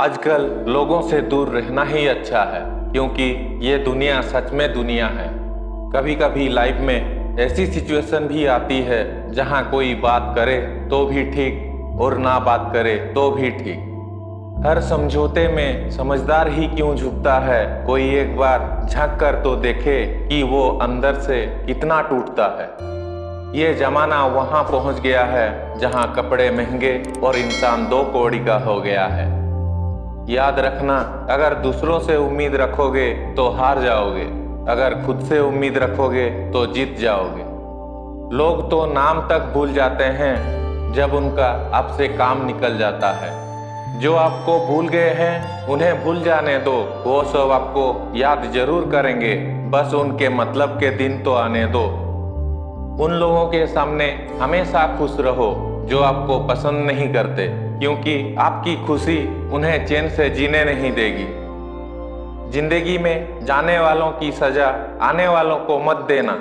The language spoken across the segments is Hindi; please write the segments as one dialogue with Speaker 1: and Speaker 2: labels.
Speaker 1: आजकल लोगों से दूर रहना ही अच्छा है, क्योंकि ये दुनिया सच में दुनिया है। कभी कभी लाइफ में ऐसी सिचुएशन भी आती है जहाँ कोई बात करे तो भी ठीक और ना बात करे तो भी ठीक। हर समझौते में समझदार ही क्यों झुकता है, कोई एक बार झांक कर तो देखे कि वो अंदर से कितना टूटता है। ये जमाना वहां पहुंच गया है जहां कपड़े महंगे और इंसान दो कौड़ी का हो गया है। याद रखना, अगर दूसरों से उम्मीद रखोगे तो हार जाओगे, अगर खुद से उम्मीद रखोगे तो जीत जाओगे। लोग तो नाम तक भूल जाते हैं जब उनका आपसे काम निकल जाता है। जो आपको भूल गए हैं उन्हें भूल जाने दो, वो सब आपको याद जरूर करेंगे, बस उनके मतलब के दिन तो आने दो। उन लोगों के सामने हमेशा खुश रहो जो आपको पसंद नहीं करते, क्योंकि आपकी खुशी उन्हें चैन से जीने नहीं देगी। जिंदगी में जाने वालों की सजा आने वालों को मत देना।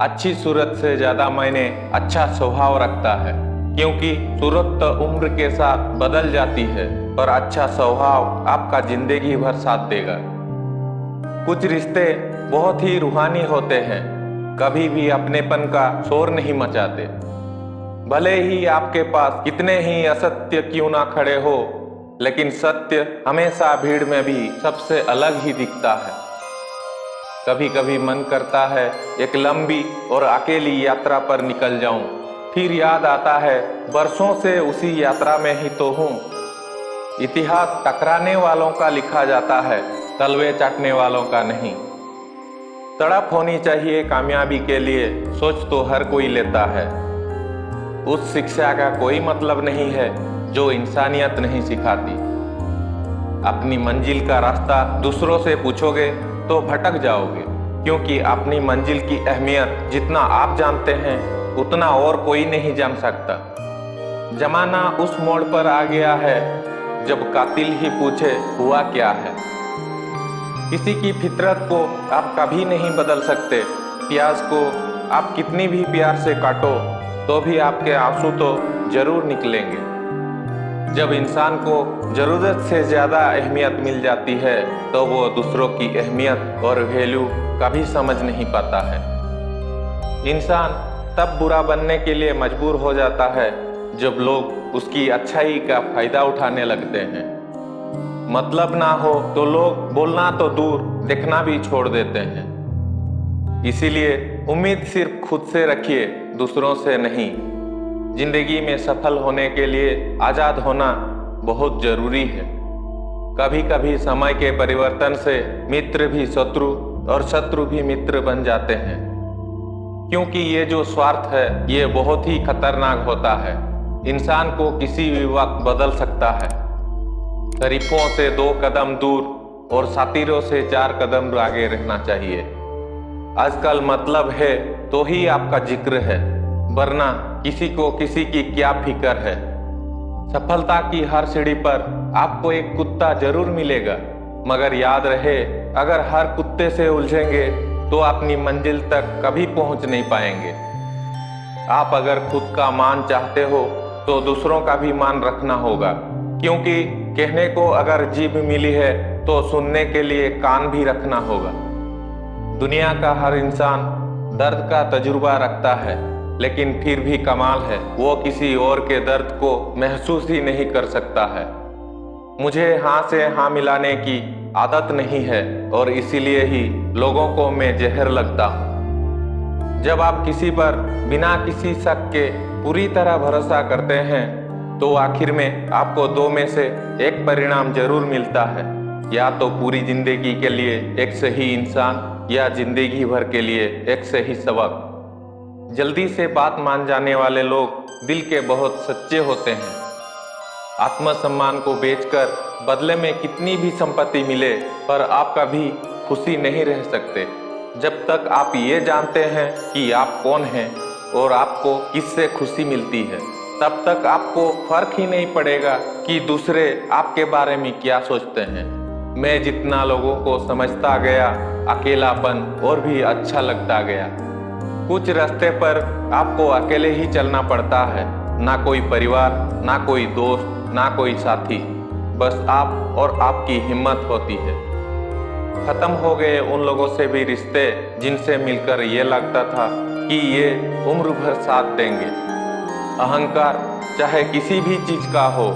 Speaker 1: अच्छी सूरत से ज्यादा मायने अच्छा स्वभाव रखता है, क्योंकि सूरत तो उम्र के साथ बदल जाती है, पर अच्छा स्वभाव आपका जिंदगी भर साथ देगा। कुछ रिश्ते बहुत ही रूहानी होते हैं, कभी भी अपनेपन का शोर नहीं मचाते। भले ही आपके पास कितने ही असत्य क्यों ना खड़े हो, लेकिन सत्य हमेशा भीड़ में भी सबसे अलग ही दिखता है। कभी कभी मन करता है एक लंबी और अकेली यात्रा पर निकल जाऊं, फिर याद आता है बरसों से उसी यात्रा में ही तो हूं। इतिहास टकराने वालों का लिखा जाता है, तलवे चाटने वालों का नहीं। तड़प होनी चाहिए कामयाबी के लिए, सोच तो हर कोई लेता है। उस शिक्षा का कोई मतलब नहीं है जो इंसानियत नहीं सिखाती। अपनी मंजिल का रास्ता दूसरों से पूछोगे तो भटक जाओगे, क्योंकि अपनी मंजिल की अहमियत जितना आप जानते हैं उतना और कोई नहीं जान सकता। जमाना उस मोड़ पर आ गया है जब कातिल ही पूछे हुआ क्या है। किसी की फितरत को आप कभी नहीं बदल सकते। प्याज को आप कितनी भी प्यार से काटो तो भी आपके आंसू तो जरूर निकलेंगे। जब इंसान को जरूरत से ज्यादा अहमियत मिल जाती है तो वो दूसरों की अहमियत और वैल्यू कभी समझ नहीं पाता है। इंसान तब बुरा बनने के लिए मजबूर हो जाता है जब लोग उसकी अच्छाई का फायदा उठाने लगते हैं। मतलब ना हो तो लोग बोलना तो दूर देखना भी छोड़ देते हैं। इसीलिए उम्मीद सिर्फ खुद से रखिए, दूसरों से नहीं। जिंदगी में सफल होने के लिए आजाद होना बहुत जरूरी है। कभी कभी समय के परिवर्तन से मित्र भी शत्रु और शत्रु भी मित्र बन जाते हैं, क्योंकि ये जो स्वार्थ है ये बहुत ही खतरनाक होता है। इंसान को किसी भी वक्त बदल सकता है। शरीफों से 2 कदम दूर और सातिरों से 4 कदम आगे रहना चाहिए। आजकल मतलब है तो ही आपका जिक्र है, वरना किसी को किसी की क्या फिक्र है। सफलता की हर सीढ़ी पर आपको एक कुत्ता जरूर मिलेगा, मगर याद रहे, अगर हर कुत्ते से उलझेंगे तो अपनी मंजिल तक कभी पहुंच नहीं पाएंगे। आप अगर खुद का मान चाहते हो तो दूसरों का भी मान रखना होगा, क्योंकि कहने को अगर जीभ मिली है तो सुनने के लिए कान भी रखना होगा। दुनिया का हर इंसान दर्द का तजुर्बा रखता है, लेकिन फिर भी कमाल है वो किसी और के दर्द को महसूस ही नहीं कर सकता है। मुझे हाँ से हाँ मिलाने की आदत नहीं है और इसीलिए ही लोगों को मैं जहर लगता हूँ। जब आप किसी पर बिना किसी शक के पूरी तरह भरोसा करते हैं तो आखिर में आपको 2 में से एक परिणाम जरूर मिलता है, या तो पूरी जिंदगी के लिए एक सही इंसान या जिंदगी भर के लिए एक सही सबक। जल्दी से बात मान जाने वाले लोग दिल के बहुत सच्चे होते हैं। आत्मसम्मान को बेचकर बदले में कितनी भी संपत्ति मिले, पर आप कभी खुशी नहीं रह सकते जब तक आप ये जानते हैं कि आप कौन हैं और आपको किससे खुशी मिलती है। तब तक आपको फर्क ही नहीं पड़ेगा कि दूसरे आपके बारे में क्या सोचते हैं। मैं जितना लोगों को समझता गया, अकेलापन और भी अच्छा लगता गया। कुछ रास्ते पर आपको अकेले ही चलना पड़ता है, ना कोई परिवार, ना कोई दोस्त, ना कोई साथी। बस आप और आपकी हिम्मत होती है। खत्म हो गए उन लोगों से भी रिश्ते जिनसे मिलकर ये लगता था कि ये उम्र भर साथ देंगे। अहंकार चाहे किसी भी चीज का हो,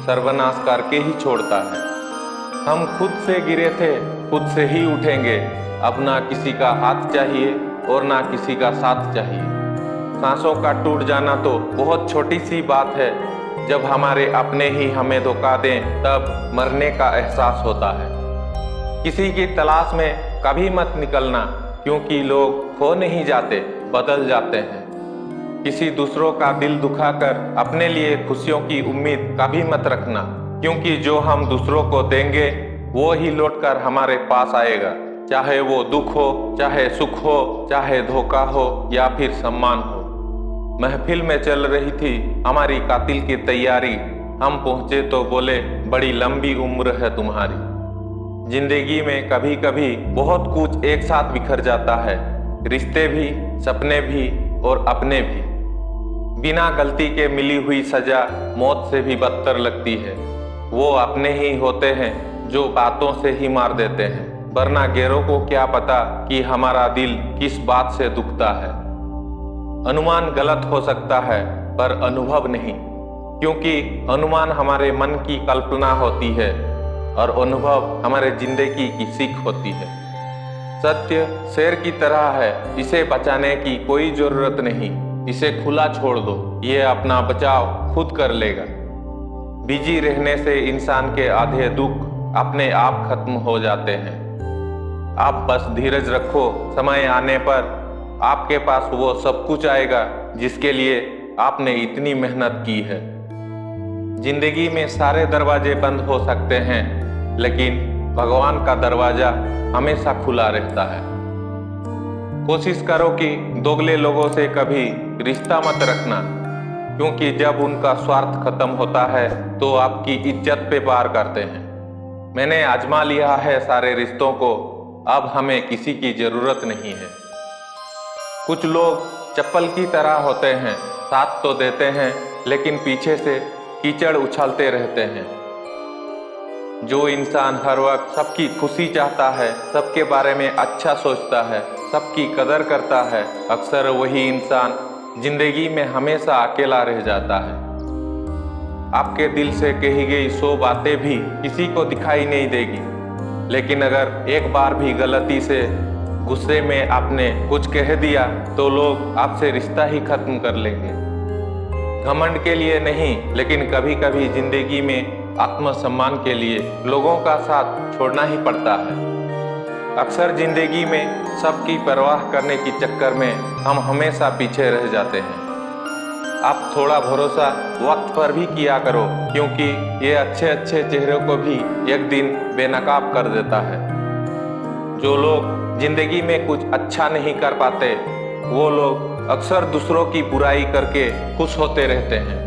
Speaker 1: सर्वनाश करके ही छोड़ता है। हम खुद से गिरे थे, खुद से ही उठेंगे। अब ना किसी का हाथ चाहिए और ना किसी का साथ चाहिए। सांसों का टूट जाना तो बहुत छोटी सी बात है। जब हमारे अपने ही हमें धोखा दें तब मरने का एहसास होता है। किसी की तलाश में कभी मत निकलना, क्योंकि लोग खो नहीं जाते, बदल जाते हैं। किसी दूसरों का दिल दुखाकर अपने लिए खुशियों की उम्मीद कभी मत रखना, क्योंकि जो हम दूसरों को देंगे वो ही लौटकर हमारे पास आएगा। चाहे वो दुख हो, चाहे सुख हो, चाहे धोखा हो या फिर सम्मान हो। महफिल में चल रही थी हमारी कातिल की तैयारी। हम पहुंचे तो बोले, बड़ी लंबी उम्र है तुम्हारी। जिंदगी में कभी कभी बहुत कुछ एक साथ बिखर जाता है, रिश्ते भी, सपने भी और अपने भी। बिना गलती के मिली हुई सजा मौत से भी बदतर लगती है। वो अपने ही होते हैं जो बातों से ही मार देते हैं, वरना गैरों को क्या पता कि हमारा दिल किस बात से दुखता है। अनुमान गलत हो सकता है पर अनुभव नहीं, क्योंकि अनुमान हमारे मन की कल्पना होती है और अनुभव हमारे जिंदगी की सीख होती है। सत्य शेर की तरह है, इसे बचाने की कोई जरूरत नहीं। इसे खुला छोड़ दो, ये अपना बचाव खुद कर लेगा। बिजी रहने से इंसान के आधे दुख अपने आप खत्म हो जाते हैं। आप बस धीरज रखो, समय आने पर आपके पास वो सब कुछ आएगा जिसके लिए आपने इतनी मेहनत की है। जिंदगी में सारे दरवाजे बंद हो सकते हैं, लेकिन भगवान का दरवाजा हमेशा खुला रहता है। कोशिश करो कि दोगले लोगों से कभी रिश्ता मत रखना, क्योंकि जब उनका स्वार्थ खत्म होता है तो आपकी इज्जत पे वार करते हैं। मैंने आजमा लिया है सारे रिश्तों को, अब हमें किसी की जरूरत नहीं है। कुछ लोग चप्पल की तरह होते हैं, साथ तो देते हैं लेकिन पीछे से कीचड़ उछालते रहते हैं। जो इंसान हर वक्त सबकी खुशी चाहता है, सबके बारे में अच्छा सोचता है, सबकी कदर करता है, अक्सर वही इंसान जिंदगी में हमेशा अकेला रह जाता है। आपके दिल से कही गई 100 बातें भी किसी को दिखाई नहीं देगी, लेकिन अगर एक बार भी गलती से गुस्से में आपने कुछ कह दिया तो लोग आपसे रिश्ता ही खत्म कर लेंगे। घमंड के लिए नहीं, लेकिन कभी कभी जिंदगी में आत्मसम्मान के लिए लोगों का साथ छोड़ना ही पड़ता है। अक्सर जिंदगी में सबकी परवाह करने की चक्कर में हम हमेशा पीछे रह जाते हैं। आप थोड़ा भरोसा वक्त पर भी किया करो, क्योंकि ये अच्छे अच्छे चेहरों को भी एक दिन बेनकाब कर देता है। जो लोग जिंदगी में कुछ अच्छा नहीं कर पाते, वो लोग अक्सर दूसरों की बुराई करके खुश होते रहते हैं।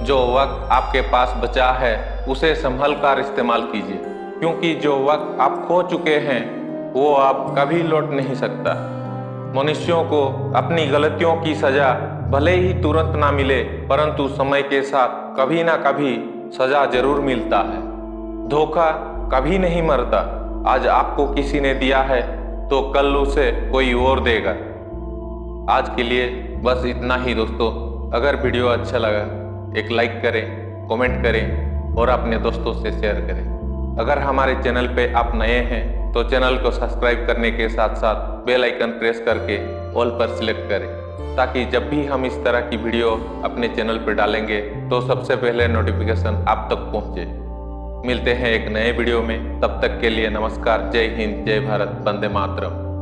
Speaker 1: जो वक्त आपके पास बचा है उसे संभल कर इस्तेमाल कीजिए, क्योंकि जो वक्त आप खो चुके हैं वो आप कभी लौट नहीं सकता। मनुष्यों को अपनी गलतियों की सजा भले ही तुरंत ना मिले, परंतु समय के साथ कभी ना कभी सजा जरूर मिलता है। धोखा कभी नहीं मरता। आज आपको किसी ने दिया है तो कल उसे कोई और देगा। आज के लिए बस इतना ही दोस्तों। अगर वीडियो अच्छा लगा एक लाइक करें, कमेंट करें और अपने दोस्तों से शेयर करें। अगर हमारे चैनल पे आप नए हैं तो चैनल को सब्सक्राइब करने के साथ साथ बेल आइकन प्रेस करके ऑल पर सिलेक्ट करें, ताकि जब भी हम इस तरह की वीडियो अपने चैनल पर डालेंगे तो सबसे पहले नोटिफिकेशन आप तक पहुंचे। मिलते हैं एक नए वीडियो में, तब तक के लिए नमस्कार। जय हिंद, जय भारत, वंदे मातरम।